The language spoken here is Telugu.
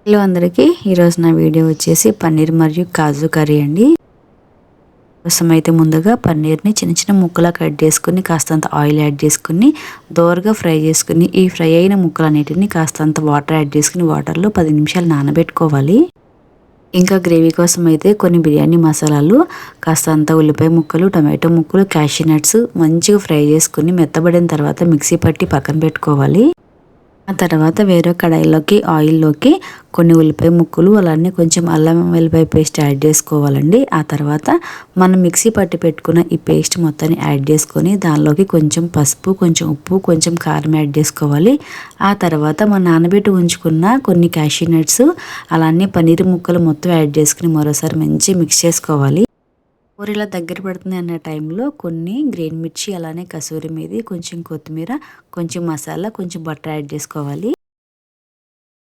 హలో అందరికీ, ఈరోజు నా వీడియో వచ్చేసి పన్నీర్ మరియు కాజు కర్రీ అండి. కోసం అయితే ముందుగా పన్నీర్ని చిన్న చిన్న ముక్కలా కట్ చేసుకుని కాస్తంత ఆయిల్ యాడ్ చేసుకుని దోరగా ఫ్రై చేసుకుని ఈ ఫ్రై అయిన ముక్కలన్నిటిని కాస్తంత వాటర్ యాడ్ చేసుకుని వాటర్లో 10 నిమిషాలు నానబెట్టుకోవాలి. ఇంకా గ్రేవీ కోసం అయితే కొన్ని బిర్యానీ మసాలాలు, కాస్తంత ఉల్లిపాయ ముక్కలు, టమాటో ముక్కలు, క్యాషూ నట్స్ మంచిగా ఫ్రై చేసుకుని మెత్తబడిన తర్వాత మిక్సీ పట్టి పక్కన పెట్టుకోవాలి. ఆ తర్వాత వేరే కడాయిలోకి ఆయిల్లోకి కొన్ని ఉల్లిపాయ ముక్కలు అలానే కొంచెం అల్లం వెల్లిపాయ పేస్ట్ యాడ్ చేసుకోవాలండి. ఆ తర్వాత మనం మిక్సీ పట్టి పెట్టుకున్న ఈ పేస్ట్ మొత్తాన్ని యాడ్ చేసుకొని దానిలోకి కొంచెం పసుపు, కొంచెం ఉప్పు, కొంచెం కారం యాడ్ చేసుకోవాలి. ఆ తర్వాత మనం నానబెట్టి ఉంచుకున్న కొన్ని క్యాషూ నట్స్ అలానే పన్నీర్ ముక్కలు మొత్తం యాడ్ చేసుకుని మరోసారి మంచిగా మిక్స్ చేసుకోవాలి. కూర ఇలా దగ్గర పడుతుంది అన్న టైంలో కొన్ని గ్రీన్ మిర్చి అలానే కసూరి మేతి, కొంచెం కొత్తిమీర, కొంచెం మసాలా, కొంచెం బటర్ యాడ్ చేసుకోవాలి.